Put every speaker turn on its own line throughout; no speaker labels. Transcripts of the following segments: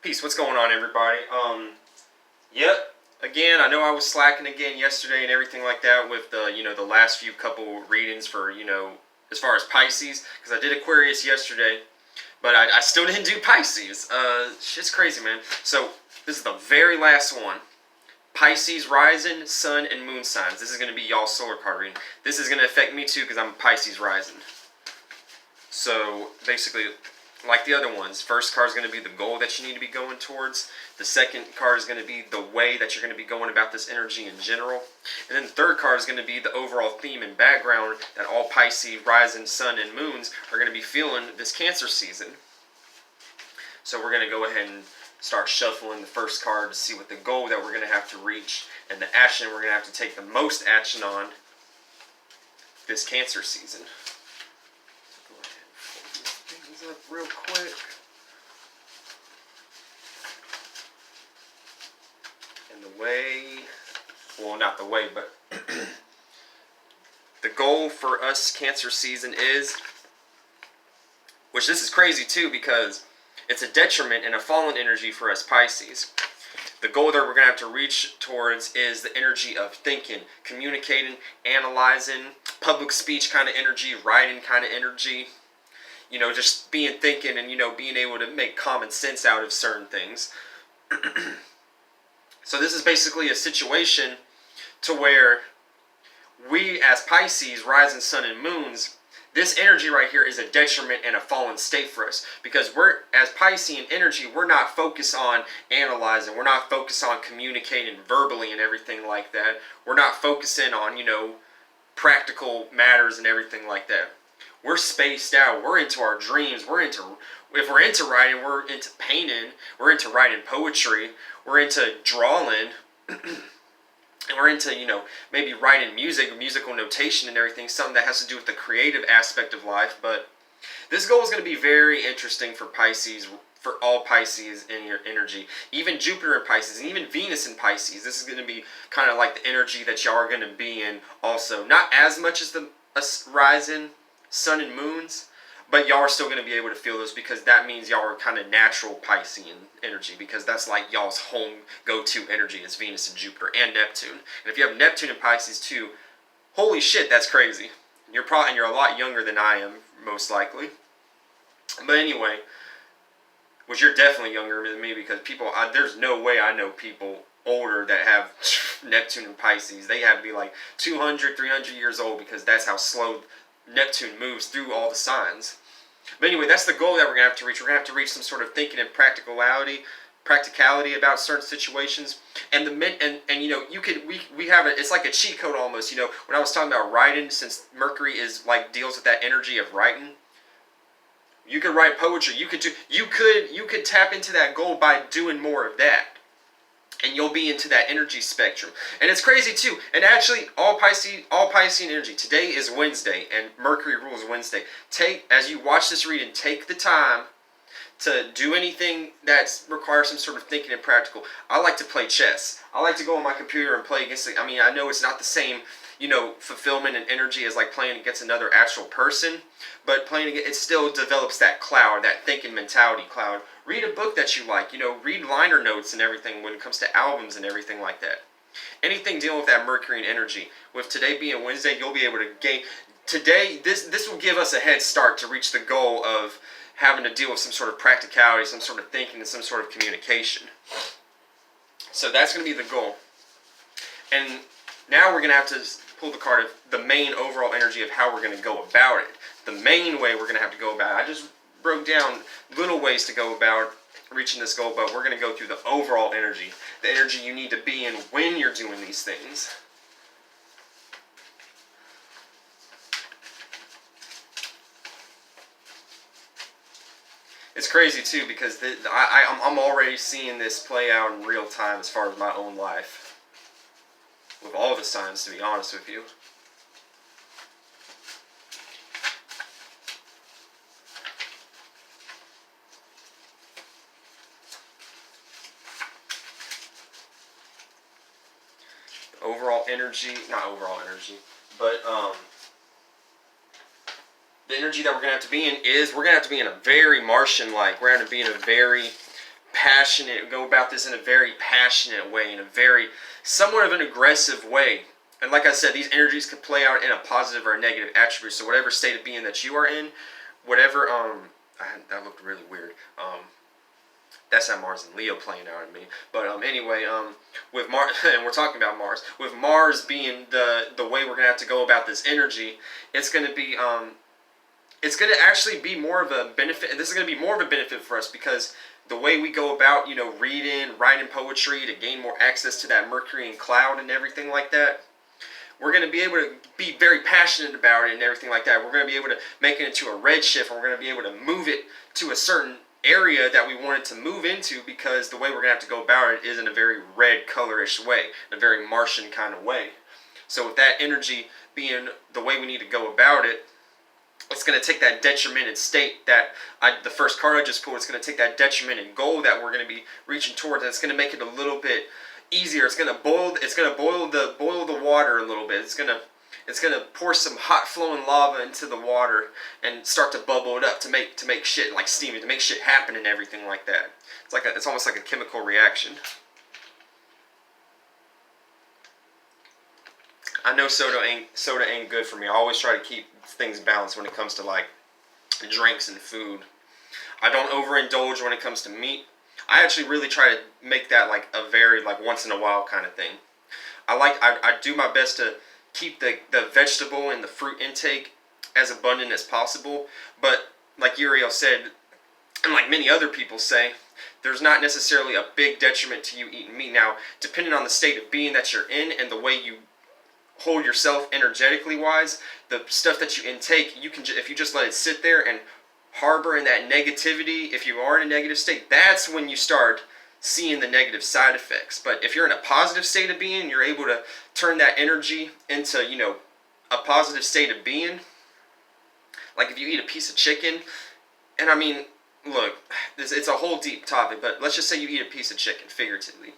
Peace. What's going on, everybody? Yep. Again, I know I was slacking again yesterday and everything like that with the the last few couple readings for as far as Pisces, because I did Aquarius yesterday, but I still didn't do Pisces. Shit's crazy, man. So this is the very last one. Pisces rising, sun, and moon signs. This is going to be y'all's solar card reading. This is going to affect me too because I'm Pisces rising. So basically, like the other ones, first card is going to be the goal that you need to be going towards. The second card is going to be the way that you're going to be going about this energy in general. And then the third card is going to be the overall theme and background that all Pisces, rising, sun, and moons are going to be feeling this Cancer season. So we're going to go ahead and start shuffling the first card to see what the goal that we're going to have to reach and the action we're going to have to take the most action on this Cancer season. Go ahead and fold these things up real quick. And the way, well, not the way, but the goal for us Cancer season is, which this is crazy too because it's a detriment and a fallen energy for us Pisces. The goal that we're going to have to reach towards is the energy of thinking, communicating, analyzing, public speech kind of energy, writing kind of energy. Just being thinking and, being able to make common sense out of certain things. So this is basically a situation to where we as Pisces, rising sun and moons, this energy right here is a detriment and a fallen state for us because we're, as Piscean energy, we're not focused on analyzing. We're not focused on communicating verbally and everything like that. We're not focusing on, practical matters and everything like that. We're spaced out. We're into our dreams. If we're into writing, we're into painting. We're into writing poetry. We're into drawing. And we're into, maybe writing music, musical notation and everything, something that has to do with the creative aspect of life. But this goal is going to be very interesting for Pisces, for all Pisces in your energy. Even Jupiter in Pisces, and even Venus in Pisces. This is going to be kind of like the energy that y'all are going to be in also. Not as much as the rising sun and moons, but y'all are still going to be able to feel those because that means y'all are kind of natural Piscean energy because that's like y'all's home go-to energy is Venus and Jupiter and Neptune. And if you have Neptune and Pisces too, holy shit, that's crazy. You're a lot younger than I am, most likely. But anyway, which you're definitely younger than me because there's no way I know people older that have Neptune and Pisces. They have to be like 200, 300 years old because that's how slow Neptune moves through all the signs. But anyway, that's the goal that we're going to have to reach. We're going to have to reach some sort of thinking and practicality about certain situations. And we have it's like a cheat code almost. When I was talking about writing, since Mercury is like deals with that energy of writing, you could write poetry. You could tap into that goal by doing more of that. And you'll be into that energy spectrum. And it's crazy too. And actually, all Piscean energy. Today is Wednesday, and Mercury rules Wednesday. As you watch this reading, take the time to do anything that requires some sort of thinking and practical. I like to play chess. I like to go on my computer and play against it. I know it's not the same, fulfillment and energy as like playing against another actual person. But it still develops that cloud, that thinking mentality cloud. Read a book that you like, read liner notes and everything when it comes to albums and everything like that. Anything dealing with that Mercury energy. With today being Wednesday, you'll be able to gain. Today, this will give us a head start to reach the goal of having to deal with some sort of practicality, some sort of thinking, and some sort of communication. So that's going to be the goal. And now we're going to have to pull the card of the main overall energy of how we're going to go about it. The main way we're going to have to go about it. I just broke down little ways to go about reaching this goal, but we're going to go through the overall energy. The energy you need to be in when you're doing these things. It's crazy too because I'm already seeing this play out in real time as far as my own life. With all the signs, to be honest with you. Not overall energy, but the energy that we're going to have to be in is we're going to have to be in a very Martian-like. We're going to be in a very passionate, go about this in a very passionate way, in a very, somewhat of an aggressive way. And like I said, these energies could play out in a positive or a negative attribute. So whatever state of being that you are in, whatever, that looked really weird. That's how Mars and Leo playing out in me. But anyway, with Mars, and we're talking about Mars, with Mars being the way we're gonna have to go about this energy, it's gonna be it's gonna actually be more of a benefit. And this is gonna be more of a benefit for us because the way we go about, reading, writing poetry to gain more access to that Mercury cloud and everything like that, we're going to be able to be very passionate about it and everything like that. We're going to be able to make it into a red shift, and we're going to be able to move it to a certain area that we want it to move into, because the way we're going to have to go about it is in a very red colorish way, in a very Martian kind of way. So with that energy being the way we need to go about it, it's going to take that detrimented state that the first card I just pulled. It's going to take that detrimented goal that we're going to be reaching towards, and it's going to make it a little bit easier. It's going to boil. It's going to boil the water a little bit. It's going to pour some hot flowing lava into the water and start to bubble it up to make shit like steamy, to make shit happen and everything like that. It's almost like a chemical reaction. I know soda ain't good for me. I always try to keep things balanced when it comes to like drinks and food. I don't overindulge when it comes to meat. I actually really try to make that like a very like once in a while kind of thing. I do my best to keep the vegetable and the fruit intake as abundant as possible. But like Uriel said, and like many other people say, there's not necessarily a big detriment to you eating meat. Now, depending on the state of being that you're in and the way you hold yourself energetically wise, the stuff that you intake, you can if you just let it sit there and harbor in that negativity, if you are in a negative state, that's when you start seeing the negative side effects. But if you're in a positive state of being, you're able to turn that energy into, a positive state of being. Like if you eat a piece of chicken, and I mean, look, it's a whole deep topic, but let's just say you eat a piece of chicken, figuratively.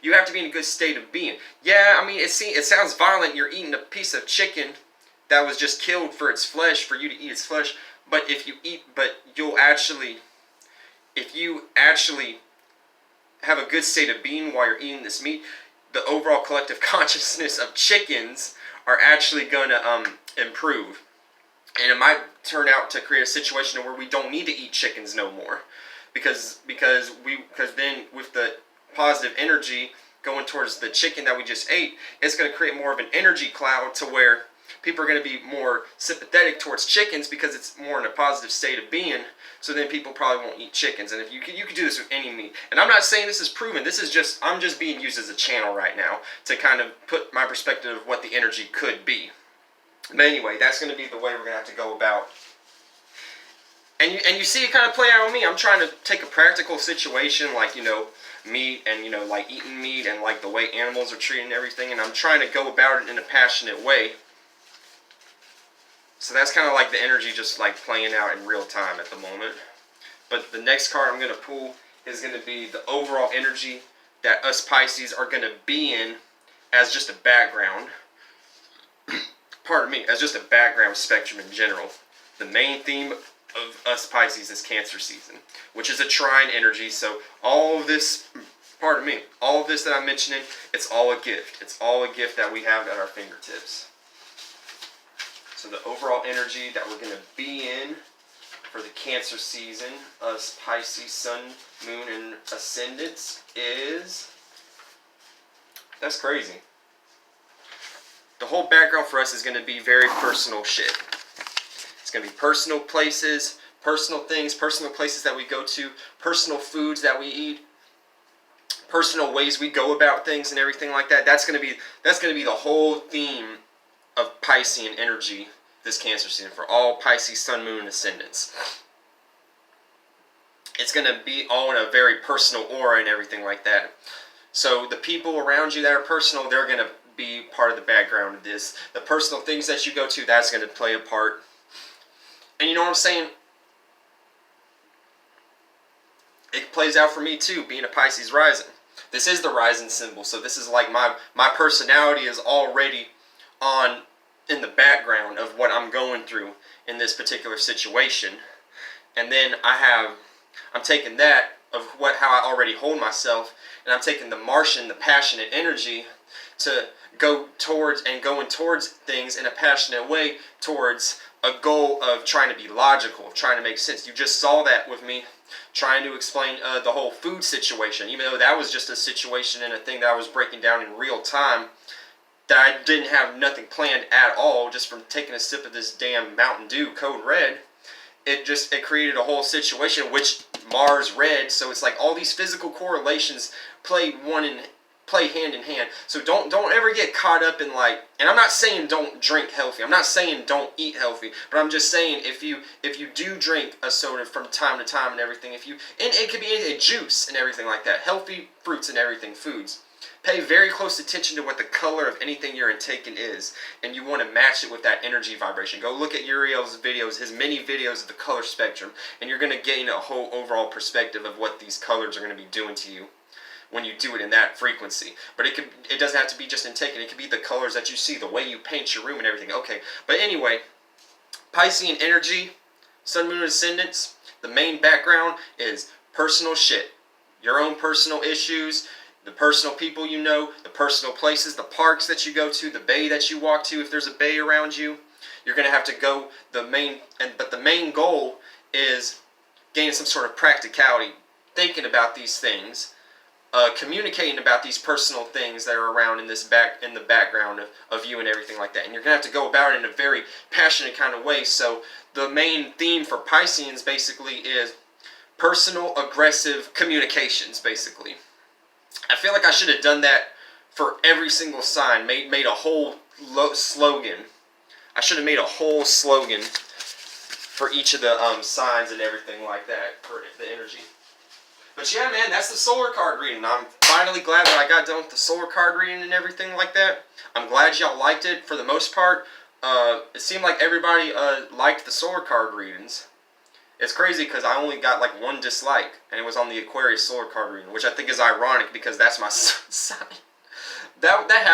You have to be in a good state of being. Yeah, I mean, it sounds violent. You're eating a piece of chicken that was just killed for its flesh, for you to eat its flesh. But if you actually have a good state of being while you're eating this meat, the overall collective consciousness of chickens are actually going to improve. And it might turn out to create a situation where we don't need to eat chickens no more. Because then with the positive energy going towards the chicken that we just ate, it's going to create more of an energy cloud to where people are going to be more sympathetic towards chickens because it's more in a positive state of being. So then people probably won't eat chickens. And if you could do this with any meat. And I'm not saying this is proven. I'm just being used as a channel right now to kind of put my perspective of what the energy could be. But anyway, that's going to be the way we're going to have to go about. And you see it kind of play out on me. I'm trying to take a practical situation like, meat and, like eating meat and like the way animals are treated and everything. And I'm trying to go about it in a passionate way. So that's kind of like the energy just like playing out in real time at the moment. But the next card I'm going to pull is going to be the overall energy that us Pisces are going to be in as just a background. Pardon me, as just a background spectrum in general. The main theme of us Pisces is Cancer season, which is a trine energy. So all of this, all of this that I'm mentioning, it's all a gift. It's all a gift that we have at our fingertips. So the overall energy that we're going to be in for the Cancer season, us Pisces, Sun, Moon, and Ascendants is... That's crazy. The whole background for us is going to be very personal shit. It's going to be personal places, personal things, personal places that we go to, personal foods that we eat, personal ways we go about things and everything like that. That's going to be the whole theme of Piscean energy this Cancer season for all Pisces, Sun, Moon, and Ascendants. It's going to be all in a very personal aura and everything like that. So the people around you that are personal, they're going to be part of the background of this. The personal things that you go to, that's going to play a part. And you know what I'm saying? It plays out for me too, being a Pisces rising. This is the rising symbol, so this is like my personality is already on in the background of what I'm going through in this particular situation. And then I'm taking that how I already hold myself, and I'm taking the Martian, the passionate energy, to go towards and going towards things in a passionate way towards a goal of trying to be logical, trying to make sense. You just saw that with me trying to explain the whole food situation, even though that was just a situation and a thing that I was breaking down in real time, that I didn't have nothing planned at all, just from taking a sip of this damn Mountain Dew Code Red. It created a whole situation, which Mars red, so it's like all these physical correlations play hand in hand. So don't ever get caught up in like, and I'm not saying don't drink healthy. I'm not saying don't eat healthy, but I'm just saying if you do drink a soda from time to time and everything, and it could be a juice and everything like that, healthy fruits and everything, foods. Pay very close attention to what the color of anything you're intaking is, and you want to match it with that energy vibration. Go look at Uriel's videos, his many videos of the color spectrum, and you're going to gain a whole overall perspective of what these colors are going to be doing to you when you do it in that frequency. But it doesn't have to be just intaking. It could be the colors that you see, the way you paint your room and everything. Okay, but anyway, Piscean energy, Sun, Moon, Ascendants, the main background is personal shit. Your own personal issues, the personal people you know, the personal places, the parks that you go to, the bay that you walk to. If there's a bay around you, you're going to have to go but the main goal is gaining some sort of practicality, thinking about these things, communicating about these personal things that are around in the background of you and everything like that. And you're going to have to go about it in a very passionate kind of way. So the main theme for Pisceans basically is personal aggressive communications, basically. I feel like I should have done that for every single sign, made a whole slogan. I should have made a whole slogan for each of the signs and everything like that for the energy. But yeah, man, that's the solar card reading. I'm finally glad that I got done with the solar card reading and everything like that. I'm glad y'all liked it for the most part. It seemed like everybody liked the solar card readings. It's crazy because I only got like one dislike, and it was on the Aquarius solar card reading, which I think is ironic because that's my sign. That happened.